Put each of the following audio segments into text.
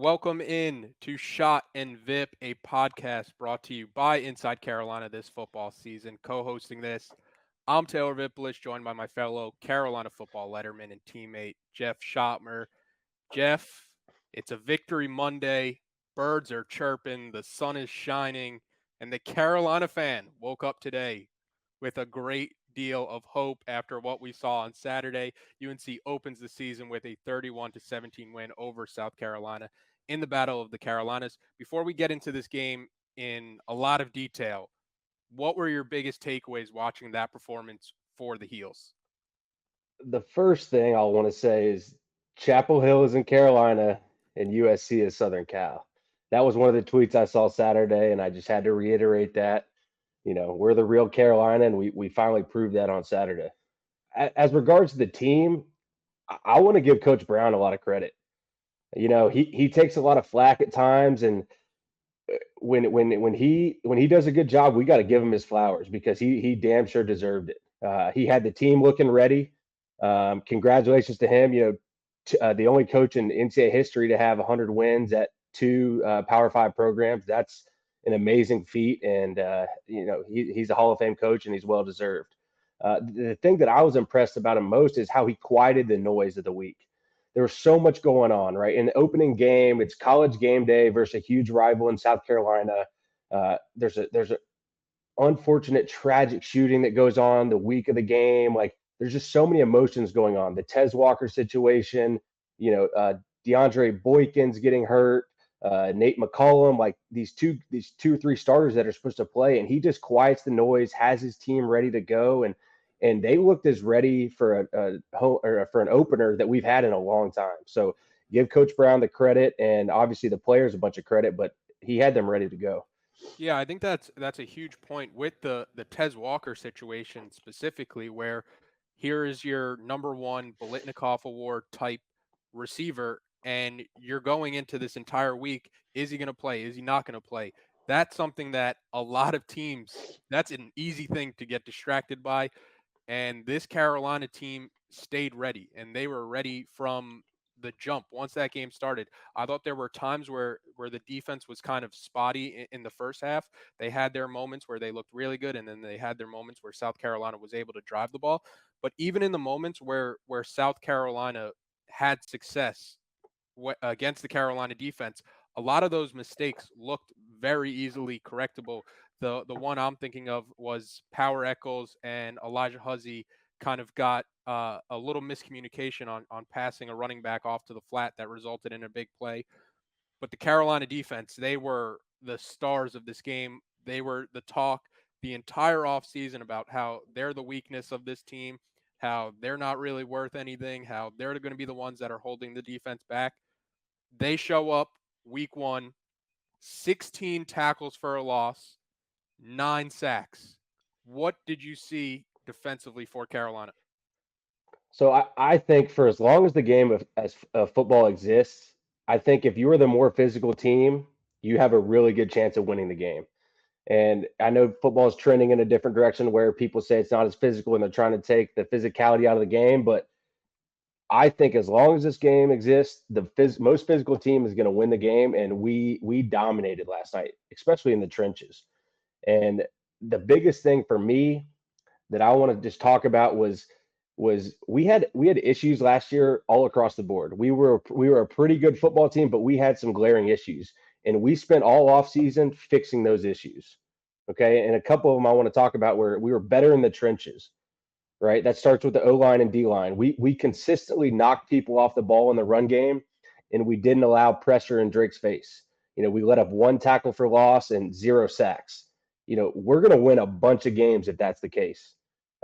Welcome in to Shot and Vip, a podcast brought to you by Inside Carolina this football season. Co-hosting this, I'm Taylor Vippolis, joined by my fellow Carolina football letterman and teammate Jeff Schoettmer. Jeff, it's a victory Monday. Birds are chirping, the sun is shining, and the Carolina fan woke up today with a great deal of hope after what we saw on Saturday. UNC opens the season with a 31-17 win over South Carolina in the Battle of the Carolinas. Before we get into this game in a lot of detail, what were your biggest takeaways watching that performance for the Heels? The first thing I want to say is Chapel Hill is in Carolina and USC is Southern Cal. That was one of the tweets I saw Saturday, and I just had to reiterate that. We're the real Carolina, and we finally proved that on Saturday. As regards to the team, I want to give Coach Brown a lot of credit. He takes a lot of flack at times, and when he does a good job, we got to give him his flowers because he damn sure deserved it. He had the team looking ready. Congratulations to him. The only coach in NCAA history to have 100 wins at two Power Five programs. That's an amazing feat, and he's a Hall of Fame coach, and he's well deserved. The thing that I was impressed about him most is how he quieted the noise of the week. There was so much going on, right? In the opening game, it's college game day versus a huge rival in South Carolina. There's a unfortunate, tragic shooting that goes on the week of the game. Like, there's just so many emotions going on. The Tez Walker situation, DeAndre Boykins getting hurt, Nate McCollum, like these two or three starters that are supposed to play, and he just quiets the noise, has his team ready to go, and they looked as ready for for an opener that we've had in a long time. So give Coach Brown the credit, and obviously the players a bunch of credit, but he had them ready to go. Yeah, I think that's a huge point with the Tez Walker situation specifically, where here is your number one Bolitnikoff Award type receiver, and you're going into this entire week. Is he going to play? Is he not going to play? That's something that a lot of teams. That's an easy thing to get distracted by, and this Carolina team stayed ready, and they were ready from the jump. Once that game started, I thought there were times where the defense was kind of spotty in the first half. They had their moments where they looked really good, and then they had their moments where South Carolina was able to drive the ball. But even in the moments where South Carolina had success against the Carolina defense, a lot of those mistakes looked very easily correctable. The one I'm thinking of was Power Eccles and Elijah Huzzy kind of got a little miscommunication on passing a running back off to the flat that resulted in a big play. But the Carolina defense, they were the stars of this game. They were the talk the entire offseason about how they're the weakness of this team, how they're not really worth anything, how they're going to be the ones that are holding the defense back. They show up week one, 16 tackles for a loss, 9 sacks. What did you see defensively for Carolina? So I think for as long as the game of football exists, I think if you are the more physical team, you have a really good chance of winning the game. And I know football is trending in a different direction where people say it's not as physical and they're trying to take the physicality out of the game. But I think as long as this game exists, the most physical team is going to win the game. And we dominated last night, especially in the trenches. And the biggest thing for me that I want to just talk about was we had issues last year all across the board. We were a pretty good football team, but we had some glaring issues, and we spent all off season fixing those issues. Okay, and a couple of them I want to talk about where we were better in the trenches. Right, that starts with the O line and D line. We consistently knocked people off the ball in the run game, and we didn't allow pressure in Drake's face. We let up one tackle for loss and 0 sacks. We're going to win a bunch of games if that's the case.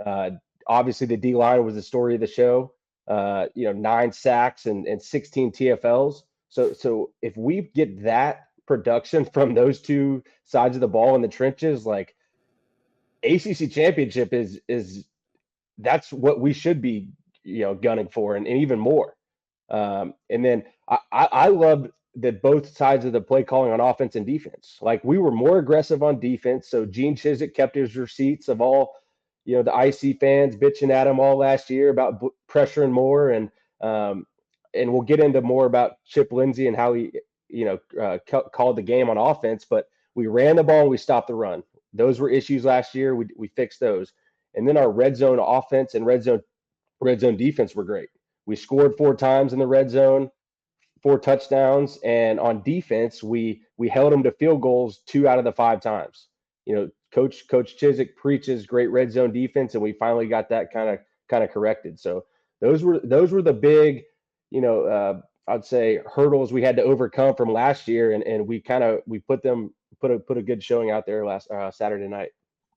Uh, Obviously, the D line was the story of the show. 9 sacks and 16 TFLs. So if we get that production from those two sides of the ball in the trenches, like ACC championship is that's what we should be gunning for, and even more. And then I loved that both sides of the play calling on offense and defense. Like, we were more aggressive on defense. So Gene Chizik kept his receipts of all the IC fans bitching at him all last year about pressuring more, and we'll get into more about Chip Lindsey and how he called the game on offense, but we ran the ball and we stopped the run. Those were issues last year. We fixed those. And then our red zone offense and red zone defense were great. We scored 4 times in the red zone, 4 touchdowns, and on defense, we held them to field goals 2 out of the 5 times. Coach Chiswick preaches great red zone defense, and we finally got that kind of corrected. So those were the big, I'd say hurdles we had to overcome from last year, and we put a good showing out there last Saturday night.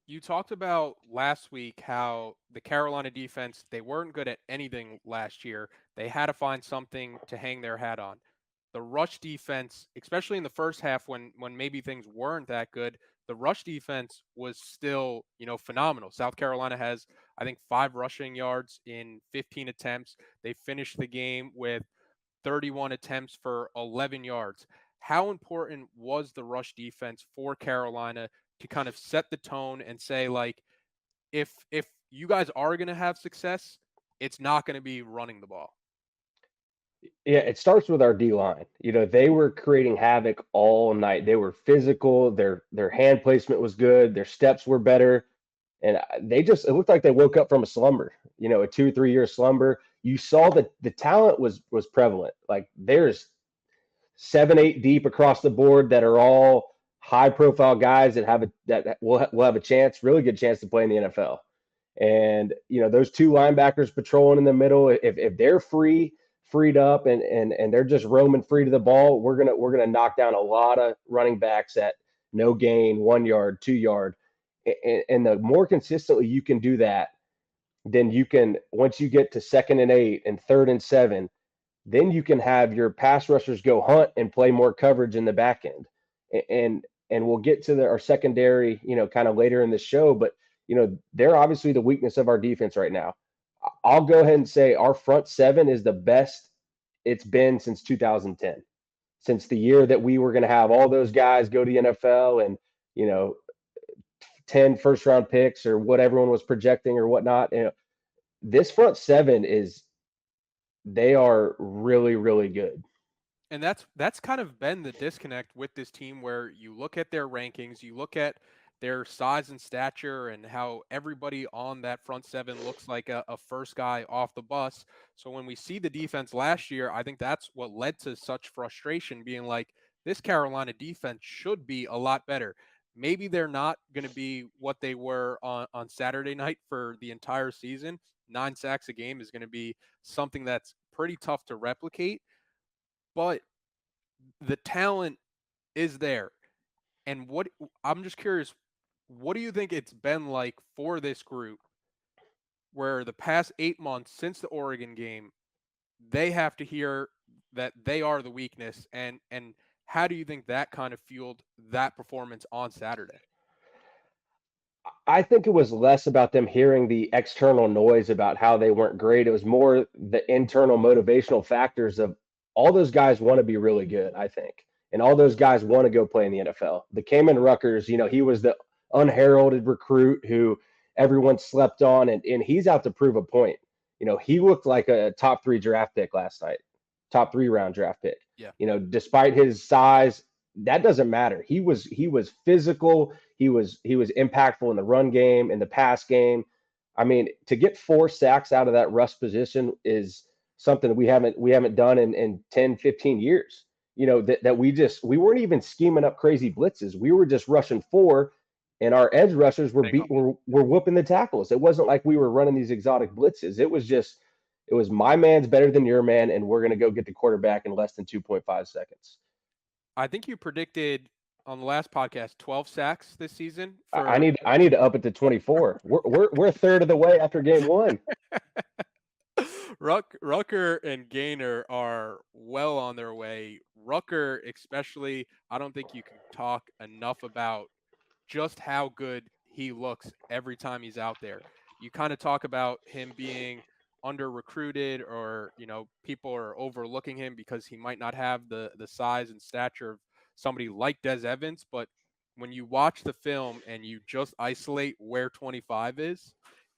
You talked about last week how the Carolina defense, they weren't good at anything last year. They had to find something to hang their hat on. The rush defense, especially in the first half when maybe things weren't that good, the rush defense was still, phenomenal. South Carolina has, I think, 5 rushing yards in 15 attempts. They finished the game with 31 attempts for 11 yards. How important was the rush defense for Carolina to kind of set the tone and say, like, if you guys are going to have success, it's not going to be running the ball? Yeah, it starts with our D line. They were creating havoc all night. They were physical. Their hand placement was good. Their steps were better, and it looked like they woke up from a slumber. A 2 or 3 year slumber. You saw that the talent was prevalent. Like there's 7, 8 deep across the board that are all high profile guys that will have a chance, really good chance to play in the NFL. And those 2 linebackers patrolling in the middle, if they're freed up and they're just roaming free to the ball, we're gonna knock down a lot of running backs at no gain, 1 yard, 2 yard. And the more consistently you can do that, then you can, once you get to 2nd and 8 and 3rd and 7, then you can have your pass rushers go hunt and play more coverage in the back end. And we'll get to our secondary, kind of later in the show, but they're obviously the weakness of our defense right now. I'll go ahead and say our front 7 is the best it's been since 2010, since the year that we were going to have all those guys go to the NFL and 10 first round picks or what everyone was projecting or whatnot. This front 7 they are really, really good. And that's kind of been the disconnect with this team, where you look at their rankings, you look at their size and stature and how everybody on that front 7 looks like a first guy off the bus. So when we see the defense last year, I think that's what led to such frustration, being like, this Carolina defense should be a lot better. Maybe they're not going to be what they were on Saturday night for the entire season. 9 sacks a game is going to be something that's pretty tough to replicate, but the talent is there. And what I'm just curious, what do you think it's been like for this group, where the past 8 months since the Oregon game, they have to hear that they are the weakness, and how do you think that kind of fueled that performance on Saturday? I think it was less about them hearing the external noise about how they weren't great. It was more the internal motivational factors of all those guys want to be really good, I think. And all those guys want to go play in the NFL. The Kamen Ruckers, he was the unheralded recruit who everyone slept on, and he's out to prove a point. He looked like a top 3 draft pick last night, top 3 round draft pick. Yeah. Despite his size, that doesn't matter. He was physical. He was impactful in the run game, in the pass game. I mean, to get 4 sacks out of that rush position is something we haven't done in 10, 15 years. That we weren't even scheming up crazy blitzes. We were just rushing 4, and our edge rushers were whooping the tackles. It wasn't like we were running these exotic blitzes. It was my man's better than your man, and we're going to go get the quarterback in less than 2.5 seconds. I think you predicted on the last podcast 12 sacks this season I for need I need to up it to 24. We're a third of the way after game 1. Rucker and Gainer are well on their way. Rucker, especially, I don't think you can talk enough about just how good he looks every time he's out there. You kind of talk about him being under recruited, or people are overlooking him because he might not have the size and stature of somebody like Des Evans, but when you watch the film and you just isolate where 25 is,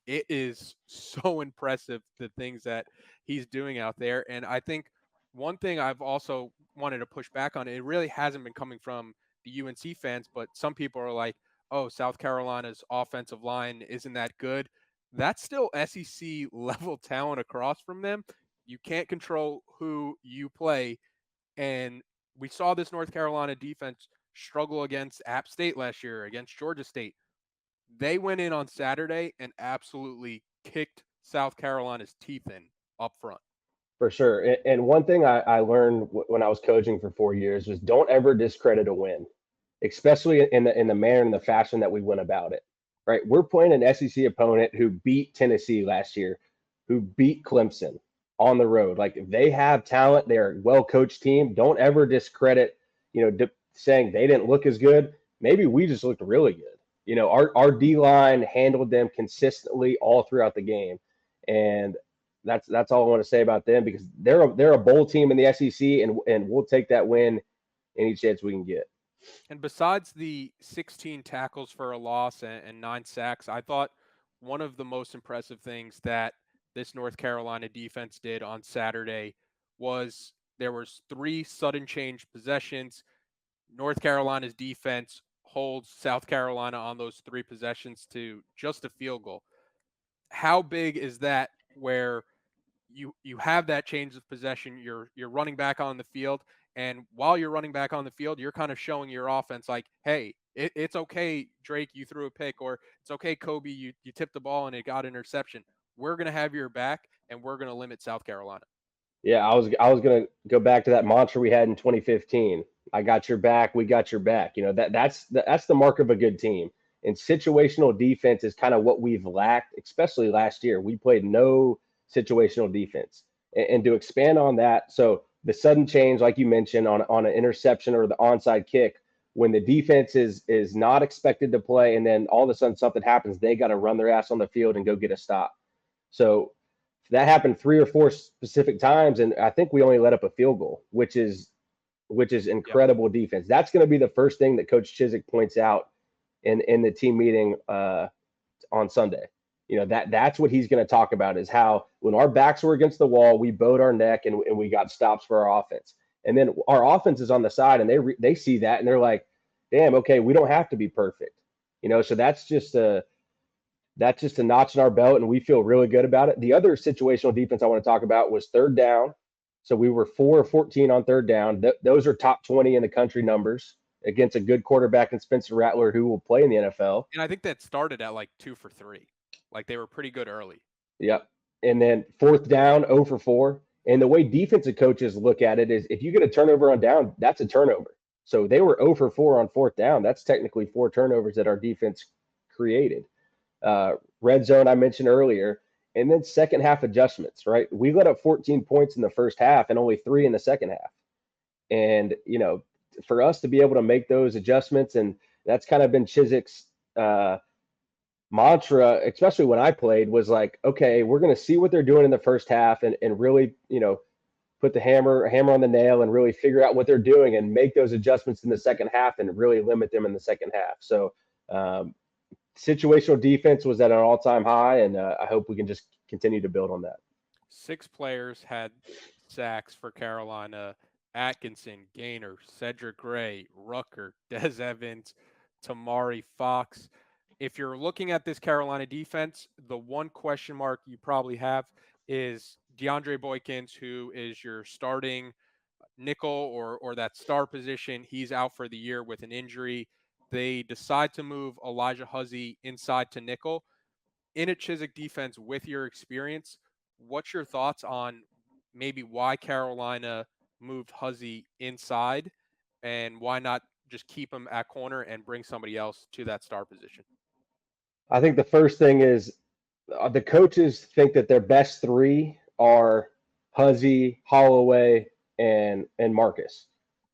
it is so impressive, the things that he's doing out there. And I think one thing I've also wanted to push back on, it really hasn't been coming from the UNC fans, but some people are like, oh, South Carolina's offensive line isn't that good. That's still SEC level talent across from them. You can't control who you play. And we saw this North Carolina defense struggle against App State last year, against Georgia State. They went in on Saturday and absolutely kicked South Carolina's teeth in up front. For sure. And one thing I learned when I was coaching for 4 years was don't ever discredit a win, especially in the manner and the fashion that we went about it. Right? We're playing an SEC opponent who beat Tennessee last year, who beat Clemson on the road. Like they have talent, they're a well coached team. Don't ever discredit, saying they didn't look as good. Maybe we just looked really good. Our D line handled them consistently all throughout the game, and that's all I want to say about them because they're a bowl team in the SEC, and we'll take that win any chance we can get. And besides the 16 tackles for a loss and 9 sacks, I thought one of the most impressive things that this North Carolina defense did on Saturday was there was 3 sudden change possessions. North Carolina's defense holds South Carolina on those 3 possessions to just a field goal. How big is that where you have that change of possession, you're running back on the field, and while you're running back on the field, you're kind of showing your offense like, hey, it's okay, Drake, you threw a pick, or it's okay, Kobe, you tipped the ball and it got interception. We're gonna have your back, and we're gonna limit South Carolina. Yeah, I was gonna go back to that mantra we had in 2015. I got your back, we got your back. That's the mark of a good team. And situational defense is kind of what we've lacked, especially last year. We played no situational defense. And to expand on that, so the sudden change, like you mentioned, on an interception or the onside kick, when the defense is not expected to play, and then all of a sudden something happens, they got to run their ass on the field and go get a stop. So that happened 3 or 4 specific times, and I think we only let up a field goal, which is incredible defense. That's going to be the first thing that Coach Chiswick points out in the team meeting on Sunday. That's what he's going to talk about is how when our backs were against the wall, we bowed our neck and we got stops for our offense. And then our offense is on the side and they see that and they're like, damn, okay, we don't have to be perfect. So that's just a notch in our belt, and we feel really good about it. The other situational defense I want to talk about was third down. So we were 4 or 14 on third down. Those are top 20 in the country numbers against a good quarterback in Spencer Rattler who will play in the NFL. And I think that started at like 2 for 3. Like they were pretty good early. Yep. And then fourth down, 0 for 4. And the way defensive coaches look at it is if you get a turnover on down, that's a turnover. So they were 0 for 4 on fourth down. That's technically 4 turnovers that our defense created. Red zone, I mentioned earlier. And then second half adjustments, right? We let up 14 points in the first half and only 3 in the second half. And, for us to be able to make those adjustments, and that's kind of been Chiswick's mantra, especially when I played, was like, okay, we're going to see what they're doing in the first half and really, put the hammer on the nail and really figure out what they're doing and make those adjustments in the second half and really limit them in the second half. So situational defense was at an all-time high, and I hope we can just continue to build on that. 6 players had sacks for Carolina: Atkinson, Gaynor, Cedric Gray, Rucker, Des Evans, Tamari Fox. If you're looking at this Carolina defense, the one question mark you probably have is DeAndre Boykins, who is your starting nickel or that star position. He's out for the year with an injury. They decide to move Elijah Huzzie inside to nickel. In a Chiswick defense with your experience, what's your thoughts on maybe why Carolina moved Huzzie inside and why not just keep him at corner and bring somebody else to that star position? I think the first thing is the coaches think that their best 3 are Huzzie, Holloway, and Marcus,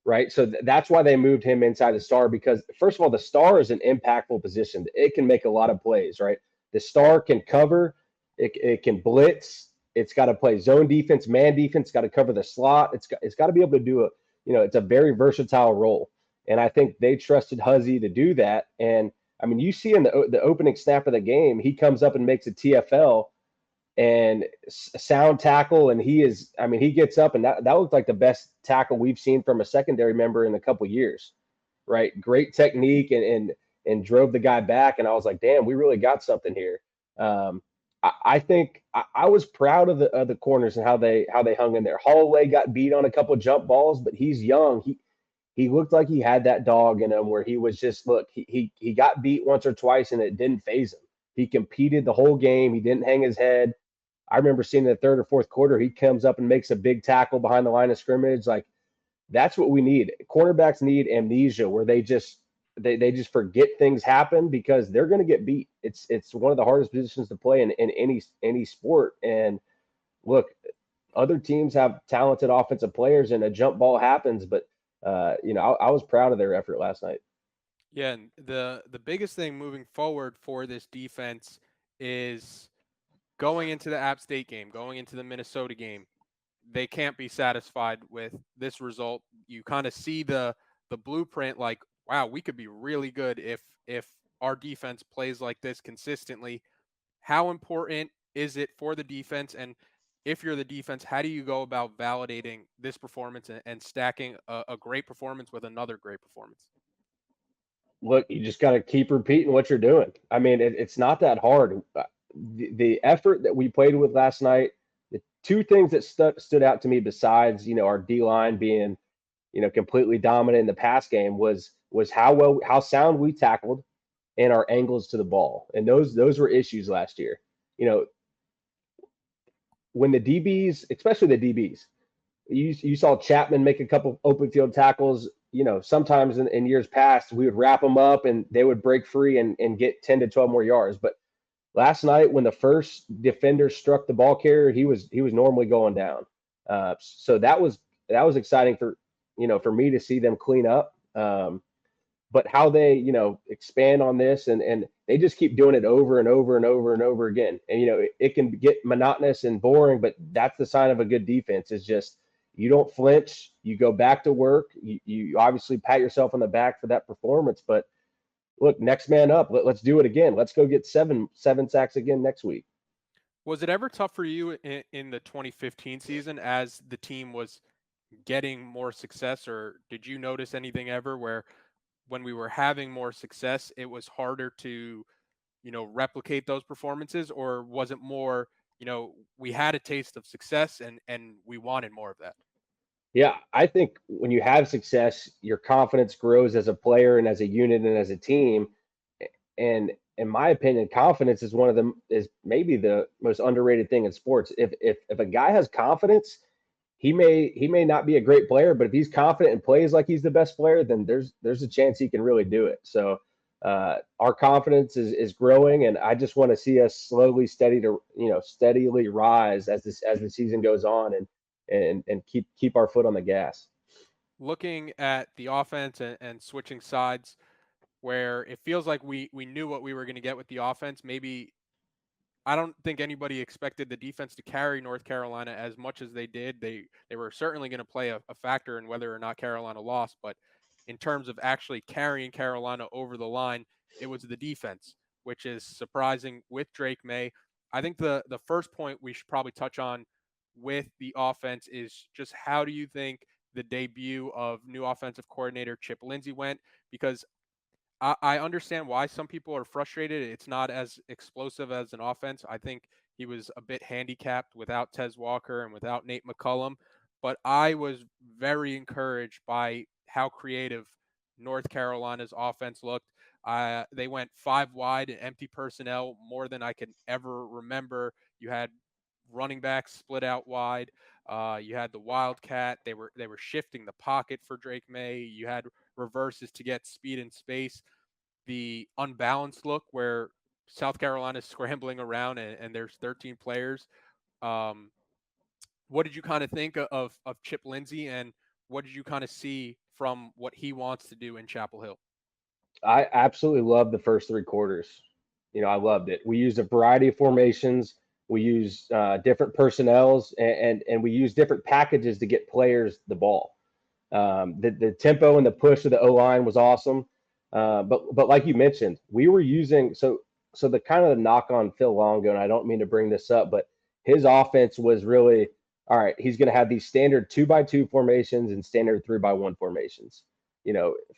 right? So that's why they moved him inside the star because, first of all, the star is an impactful position. It can make a lot of plays, right? The star can cover, it can blitz, it's got to play zone defense, man defense, got to cover the slot. It's got to be able to do it's a very versatile role. And I think they trusted Huzzie to do that. And I mean, you see in the opening snap of the game, he comes up and makes a TFL and sound tackle. And he is, I mean, he gets up, and that looked like the best tackle we've seen from a secondary member in a couple years, right? Great technique, and drove the guy back. And I was like, damn, we really got something here. I think I was proud of the corners and how they hung in there. Holloway got beat on a couple jump balls, but he's young. He looked like he had that dog in him where he was just, look, he got beat once or twice and it didn't phase him. He competed the whole game. He didn't hang his head. I remember seeing in the third or fourth quarter, he comes up and makes a big tackle behind the line of scrimmage. Like, that's what we need. Cornerbacks need amnesia, where they just forget things happen because they're going to get beat. It's one of the hardest positions to play in any sport. And look, other teams have talented offensive players, and a jump ball happens. But I was proud of their effort last night. Yeah, and the biggest thing moving forward for this defense is going into the App State game, going into the Minnesota game. They can't be satisfied with this result. You kind of see the blueprint, like, wow, we could be really good if our defense plays like this consistently. How important is it for the defense? And if you're the defense, how do you go about validating this performance and stacking a great performance with another great performance? Look, you just got to keep repeating what you're doing. I mean, it's not that hard. The effort that we played with last night, the two things that stood out to me besides, our D line being, completely dominant in the pass game was how sound we tackled and our angles to the ball. And those were issues last year. When the DBs, especially the DBs, you saw Chapman make a couple open field tackles. Sometimes in years past, we would wrap them up and they would break free and get 10 to 12 more yards. But last night, when the first defender struck the ball carrier, he was normally going down. So that was exciting for me to see them clean up. But how they expand on this, and they just keep doing it over and over and over and over again. And it can get monotonous and boring, but that's the sign of a good defense. Is just you don't flinch, you go back to work. You obviously pat yourself on the back for that performance, but look, next man up. Let's do it again. Let's go get seven sacks again next week. Was it ever tough for you in the 2015 season as the team was getting more success, or did you notice anything ever where when we were having more success, it was harder to, replicate those performances? Or was it more, we had a taste of success and we wanted more of that? Yeah, I think when you have success, your confidence grows as a player and as a unit and as a team. And in my opinion, confidence is one of them is maybe the most underrated thing in sports. If a guy has confidence, he may not be a great player, but if he's confident and plays like he's the best player, then there's a chance he can really do it. So our confidence is growing, and I just want to see us steadily rise as the season goes on, and keep our foot on the gas. Looking at the offense and switching sides, where it feels like we knew what we were going to get with the offense. Maybe I don't think anybody expected the defense to carry North Carolina as much as they did. They were certainly going to play a factor in whether or not Carolina lost, but in terms of actually carrying Carolina over the line, it was the defense, which is surprising with Drake Maye. I think the first point we should probably touch on with the offense is just how do you think the debut of new offensive coordinator Chip Lindsey went? Because I understand why some people are frustrated. It's not as explosive as an offense. I think he was a bit handicapped without Tez Walker and without Nate McCullum. But I was very encouraged by how creative North Carolina's offense looked. They went five wide and empty personnel more than I can ever remember. You had running backs split out wide. You had the Wildcat. They were shifting the pocket for Drake Maye. You had reverses to get speed and space. The unbalanced look where South Carolina is scrambling around and there's 13 players. Um, what did you kind of think of Chip Lindsey, and what did you kind of see from what he wants to do in Chapel Hill? I absolutely loved the first three quarters. I loved it. We used a variety of formations. We used different personnels, and we used different packages to get players the ball. The tempo and the push of the O line was awesome. But like you mentioned, we were using so the kind of the knock on Phil Longo, and I don't mean to bring this up, but his offense was really all right. He's going to have these standard 2-by-2 formations and standard 3-by-1 formations.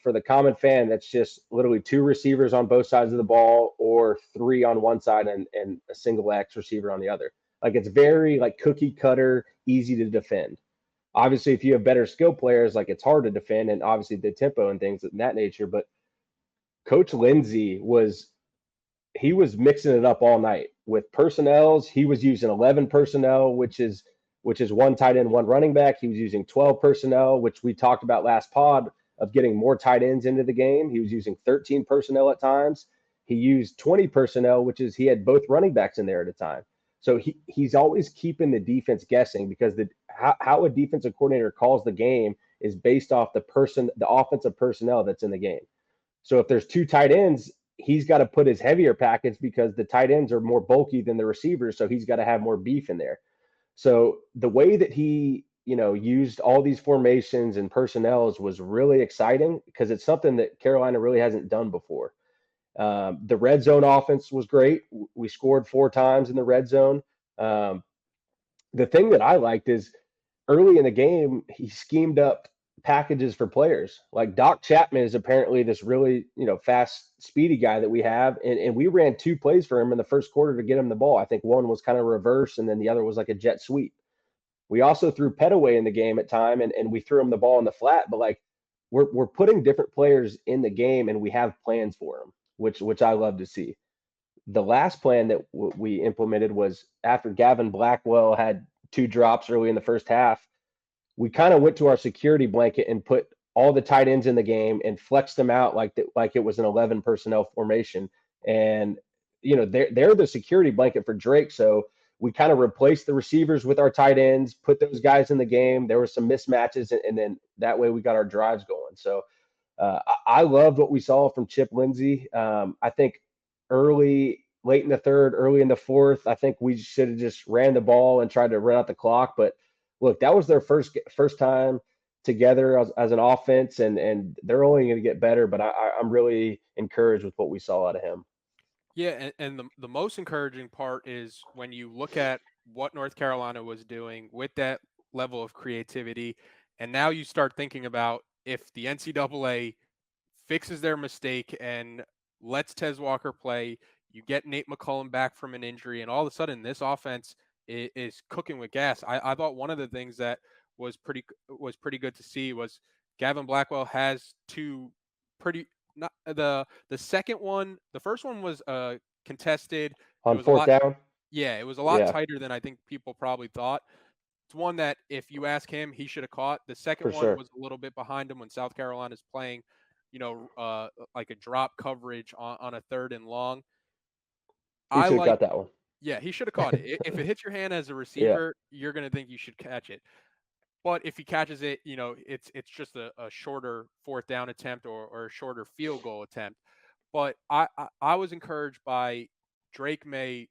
For the common fan, that's just literally two receivers on both sides of the ball or three on one side and a single X receiver on the other. Like it's very like cookie cutter, easy to defend. Obviously, if you have better skill players, like it's hard to defend, and obviously the tempo and things of that nature. But Coach Lindsey was mixing it up all night with personnels. He was using 11 personnel, which is one tight end, one running back. He was using 12 personnel, which we talked about last pod of getting more tight ends into the game. He was using 13 personnel at times. He used 20 personnel, which is he had both running backs in there at a time. So he's always keeping the defense guessing because how a defensive coordinator calls the game is based off the offensive personnel that's in the game. So if there's two tight ends, he's got to put his heavier package because the tight ends are more bulky than the receivers. So he's got to have more beef in there. So the way that he, used all these formations and personnels was really exciting because it's something that Carolina really hasn't done before. The red zone offense was great. We scored 4 times in the red zone. The thing that I liked is early in the game, he schemed up packages for players. Like Doc Chapman is apparently this really, fast, speedy guy that we have. And we ran 2 plays for him in the first quarter to get him the ball. I think one was kind of reverse, and then the other was like a jet sweep. We also threw Petaway in the game at time, and we threw him the ball in the flat. But like we're putting different players in the game, and we have plans for them, which I love to see. The last plan that we implemented was after Gavin Blackwell had 2 drops early in the first half, we kind of went to our security blanket and put all the tight ends in the game and flexed them out like it was an 11 personnel formation. And they're the security blanket for Drake. So we kind of replaced the receivers with our tight ends, put those guys in the game. There were some mismatches, and then that way we got our drives going. So I loved what we saw from Chip Lindsey. I think late in the third, early in the fourth, I think we should have just ran the ball and tried to run out the clock. But look, that was their first time together as an offense, and they're only going to get better. But I'm really encouraged with what we saw out of him. Yeah, and the most encouraging part is when you look at what North Carolina was doing with that level of creativity, and now you start thinking about if the NCAA fixes their mistake and lets Tez Walker play, you get Nate McCullum back from an injury, and all of a sudden this offense is cooking with gas. I thought one of the things that was pretty good to see was Gavin Blackwell has 2 pretty not the second one. The first one was contested. It On was a fourth lot. down, Yeah, it was a lot yeah, tighter than I think people probably thought. It's one that if you ask him, he should have caught. The second for one sure. was a little bit behind him when South Carolina's playing, like a drop coverage on a 3rd and long. He I should have like, caught that one. yeah, he should have caught it. If it hits your hand as a Yeah, receiver, you're gonna think you should catch it. But if he catches it, it's just a shorter 4th down attempt or a shorter field goal attempt. But I was encouraged by Drake Maye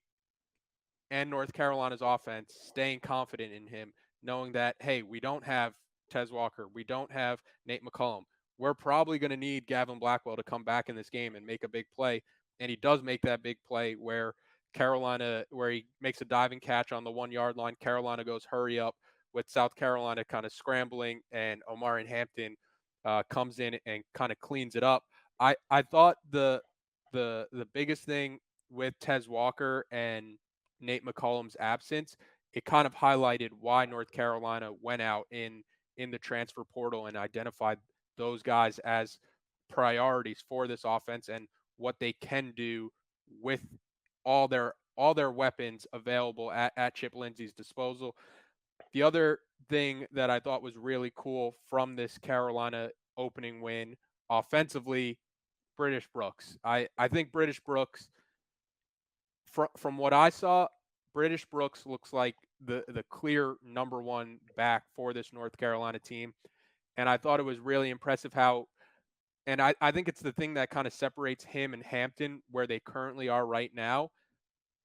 and North Carolina's offense staying confident in him, knowing that, hey, we don't have Tez Walker, we don't have Nate McCullum. We're probably going to need Gavin Blackwell to come back in this game and make a big play. And he does make that big play where where he makes a diving catch on the 1 yard line. Carolina goes hurry up with South Carolina kind of scrambling, and Omarion Hampton comes in and kind of cleans it up. I thought the biggest thing with Tez Walker and Nate McCullum's absence, it kind of highlighted why North Carolina went out in the transfer portal and identified those guys as priorities for this offense and what they can do with all their weapons available at Chip Lindsey's disposal. The other thing that I thought was really cool from this Carolina opening win offensively, British Brooks. I think British Brooks, from what I saw, British Brooks looks like the clear number 1 back for this North Carolina team. And I thought it was really impressive how, and I think it's the thing that kind of separates him and Hampton where they currently are right now.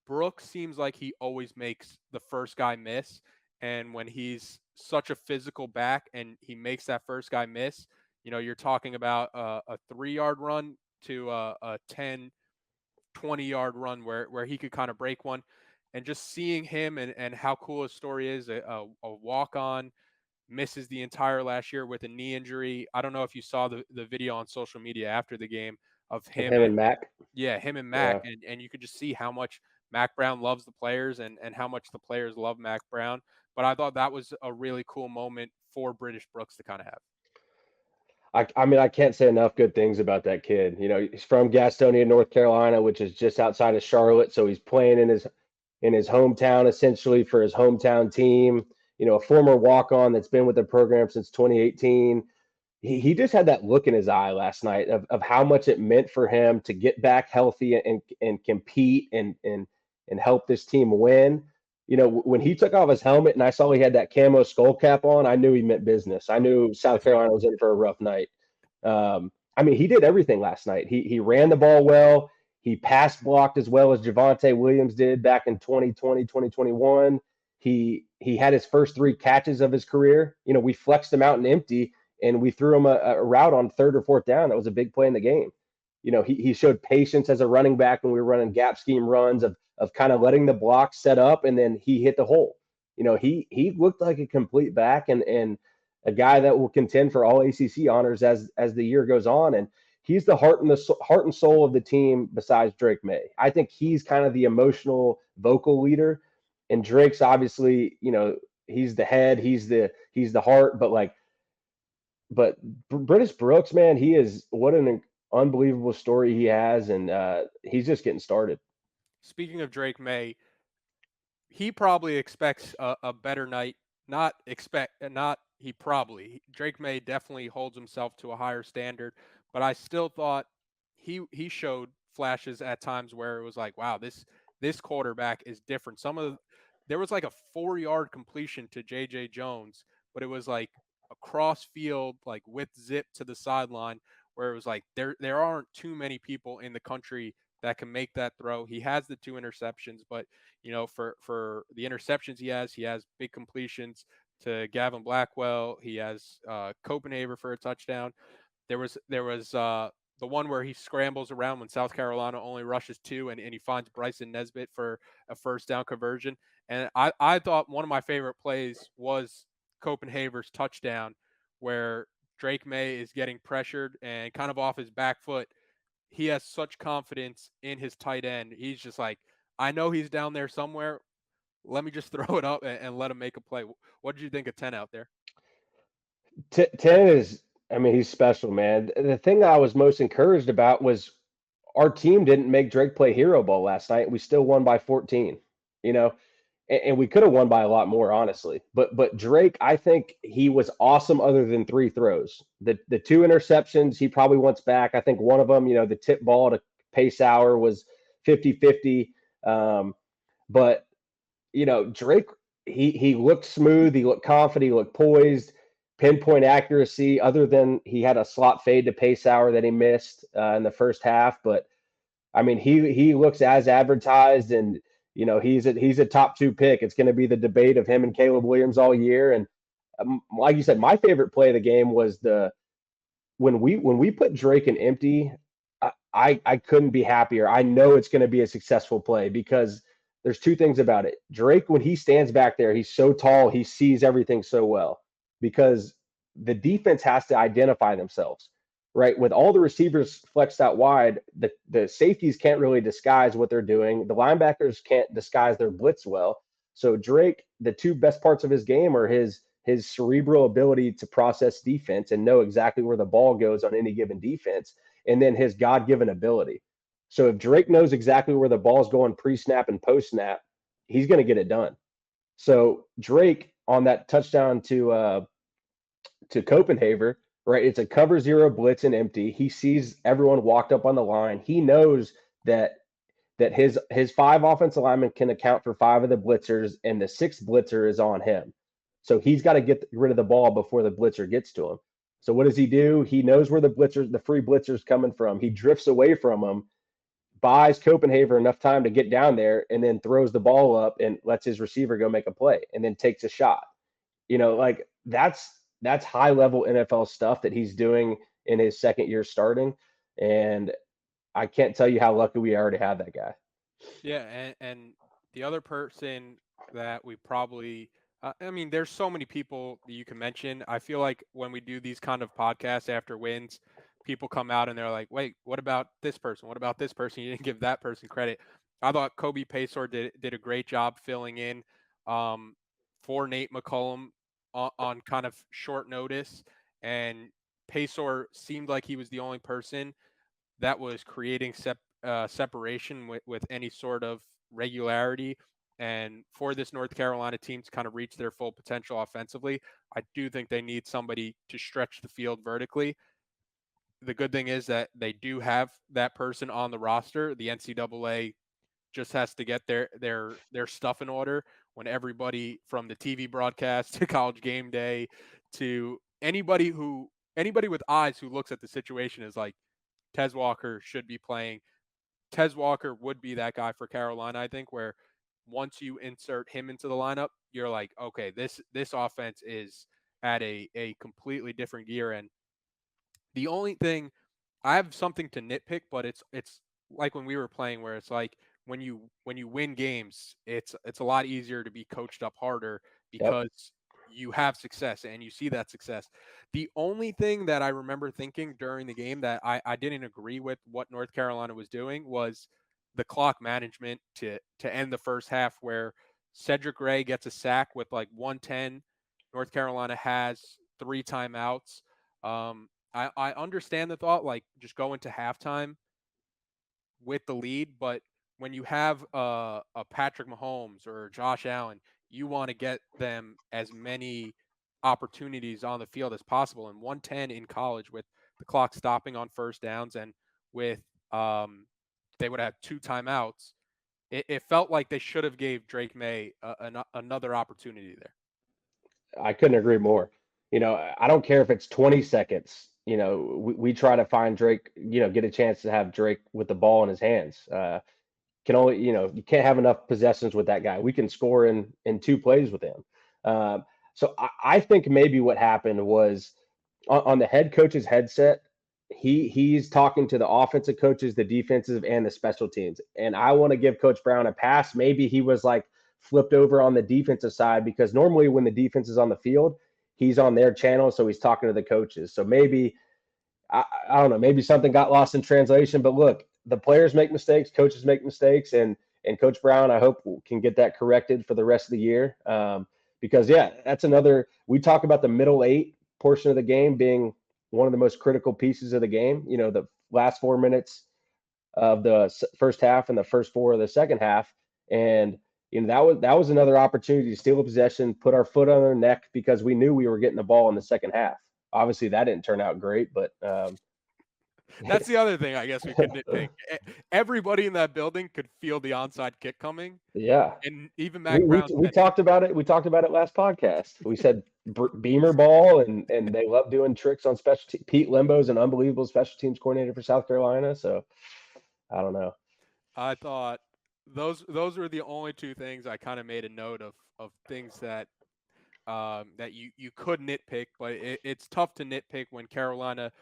Brooks seems like he always makes the first guy miss. And when he's such a physical back and he makes that first guy miss, you're talking about a 3-yard run to a 10, 20-yard run where he could kind of break one. and just seeing him and how cool his story is, a walk on, misses the entire last year with a knee injury. I don't know if you saw the video on social media after the game of Of him him and and Mac. yeah, him and Mac, Yeah. and you could just see how much Mac Brown loves the players and how much the players love Mac Brown. But I thought that was a really cool moment for British Brooks to kind of have. I mean, I can't say enough good things about that kid. You know, he's from Gastonia, North Carolina, which is just outside of Charlotte. So he's playing in his hometown essentially for his hometown team. You know, a former walk on that's been with the program since 2018. He just had that look in his eye last night of how much it meant for him to get back healthy and compete and help this team win. You know, when he took off his helmet and I saw he had that camo skull cap on, I knew he meant business. I knew South Carolina was in for a rough night. I mean, he did everything last night. He ran the ball well. He pass blocked as well as Javonte Williams did back in 2020, 2021. He had his first 3 catches of his career. You know, we flexed him out and empty, and we threw him a route on 3rd or 4th down. That was a big play in the game. You know, he showed patience as a running back when we were running gap scheme runs of kind of letting the block set up, and then he hit the hole. You know, he looked like a complete back and a guy that will contend for all ACC honors as the year goes on. And he's the heart and soul of the team besides Drake Maye. I think he's kind of the emotional vocal leader, and Drake's obviously, you know, he's the head, he's the heart, but British Brooks, man, he is what an unbelievable story he has, and he's just getting started. Speaking of Drake May, he probably expects a better night. Not expect, not he probably. Drake May definitely holds himself to a higher standard, but I still thought he showed flashes at times where it was like, wow, this quarterback is different. There was like a 4-yard completion to JJ Jones, but it was like across field, like with zip to the sideline, where it was like there aren't too many people in the country that can make that throw. He has the 2 interceptions, but for the interceptions he has big completions to Gavin Blackwell. He has Copenhagen for a touchdown. There was the one where he scrambles around when South Carolina only rushes 2, and he finds Bryson Nesbitt for a first down conversion. And I thought one of my favorite plays was Copenhagen's touchdown, where Drake May is getting pressured and kind of off his back foot. He has such confidence in his tight end. He's just like, I know he's down there somewhere. Let me just throw it up and let him make a play. What did you think of 10 out there? 10 is, I mean, he's special, man. The thing that I was most encouraged about was our team didn't make Drake play hero ball last night. We still won by 14, you know, and we could have won by a lot more, honestly. But Drake, I think he was awesome other than 3 throws. The 2 interceptions he probably wants back. I think one of them, you know, the tip ball to Pace Hour was 50-50. But you know, Drake, he looked smooth, he looked confident, he looked poised, pinpoint accuracy, other than he had a slot fade to Pace Hour that he missed in the first half. But I mean, he looks as advertised, and you know, he's a top 2 pick. It's going to be the debate of him and Caleb Williams all year. And like you said, my favorite play of the game was the when we put Drake in empty. I couldn't be happier. I know it's going to be a successful play because there's 2 things about it. Drake, when he stands back there, he's so tall, he sees everything so well because the defense has to identify themselves, right? With all the receivers flexed out wide, the safeties can't really disguise what they're doing. The linebackers can't disguise their blitz well. So Drake, the 2 best parts of his game are his cerebral ability to process defense and know exactly where the ball goes on any given defense, and then his God-given ability. So if Drake knows exactly where the ball's going pre-snap and post-snap, he's going to get it done. So Drake on that touchdown to Copenhagen, right? It's a cover 0 blitz and empty. He sees everyone walked up on the line. He knows that his 5 offensive linemen can account for 5 of the blitzers, and the 6th blitzer is on him. So he's got to get rid of the ball before the blitzer gets to him. So what does he do? He knows where the free blitzer's coming from. He drifts away from him, buys Copenhagen enough time to get down there, and then throws the ball up and lets his receiver go make a play, and then takes a shot. You know, like that's high level NFL stuff that he's doing in his second year starting, and I can't tell you how lucky we are to have that guy. Yeah, and The other person that we probably, I mean, there's so many people that you can mention. I feel like when we do these kind of podcasts after wins, people come out and they're like, wait, what about this person? What about this person? You didn't give that person credit. I thought Kobe Paysour did a great job filling in for Nate McCollum on kind of short notice. And Paysour seemed like he was the only person that was creating separation with any sort of regularity. And for this North Carolina team to kind of reach their full potential offensively, I do think they need somebody to stretch the field vertically. The good thing is that they do have that person on the roster. The NCAA just has to get their stuff in order when everybody from the TV broadcast to college game day to anybody with eyes who looks at the situation is like, Tez Walker should be playing. Tez Walker would be that guy for Carolina, I think, where once you insert him into the lineup, you're like, okay, this offense is at a completely different gear. And the only thing, I have something to nitpick, but it's like when we were playing where it's like when you win games, it's a lot easier to be coached up harder Yep. because you have success and you see that success. The only thing that I remember thinking during the game that I didn't agree with what North Carolina was doing was the clock management to end the first half where Cedric Gray gets a sack with like 110. North Carolina has 3 timeouts. I understand the thought, like just go into halftime with the lead, but when you have a Patrick Mahomes or Josh Allen, you want to get them as many opportunities on the field as possible. And 110 in college with the clock stopping on first downs and with they would have 2 timeouts. It felt like they should have gave Drake Maye another opportunity there. I couldn't agree more. I don't care if it's 20 seconds. We try to find Drake, get a chance to have Drake with the ball in his hands. Can only, you can't have enough possessions with that guy. We can score in 2 plays with him. So I think maybe what happened was on the head coach's headset, he's talking to the offensive coaches, the defensive, and the special teams. And I want to give Coach Brown a pass. Maybe he was like flipped over on the defensive side because normally when the defense is on the field, he's on their channel, so he's talking to the coaches. So maybe I don't know, maybe something got lost in translation. But look, the players make mistakes, coaches make mistakes, and Coach Brown, I hope, can get that corrected for the rest of the year. Because yeah, that's another. We talk about the middle eight portion of the game being one of the most critical pieces of the game. The last 4 minutes of the first half and the first four of the second half, and that was another opportunity to steal a possession, put our foot on their neck because we knew we were getting the ball in the second half. Obviously, that didn't turn out great, but That's the other thing I guess we could nitpick. Everybody in that building could feel the onside kick coming, yeah, and even we, Mac we Brown we said it. talked about it. We talked about it last podcast. We said Beamer ball, and they love doing tricks on special. Pete Limbo's an unbelievable special teams coordinator for South Carolina. So I don't know. I thought those were the only two things I kind of made a note of things that you could nitpick, but it's tough to nitpick when Carolina.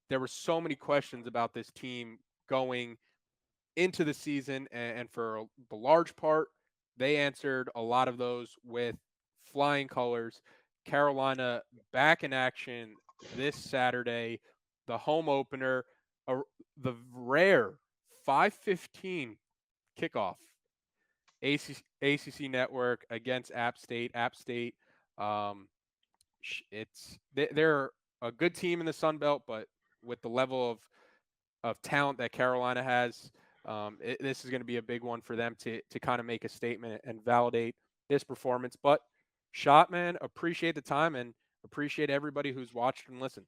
There were so many questions about this team going into the season, and for the large part, they answered a lot of those with flying colors. Carolina back in action this Saturday, the home opener, uh, the rare 5:15 kickoff. ACC Network against App State. App State, um, they're a good team in the Sun Belt, but with the level of talent that Carolina has, this is going to be a big one for them to kind of make a statement and validate this performance. But Schott, man, appreciate the time and appreciate everybody who's watched and listened.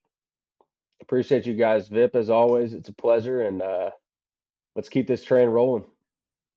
Appreciate you guys, Vip, as always. It's a pleasure, and let's keep this train rolling.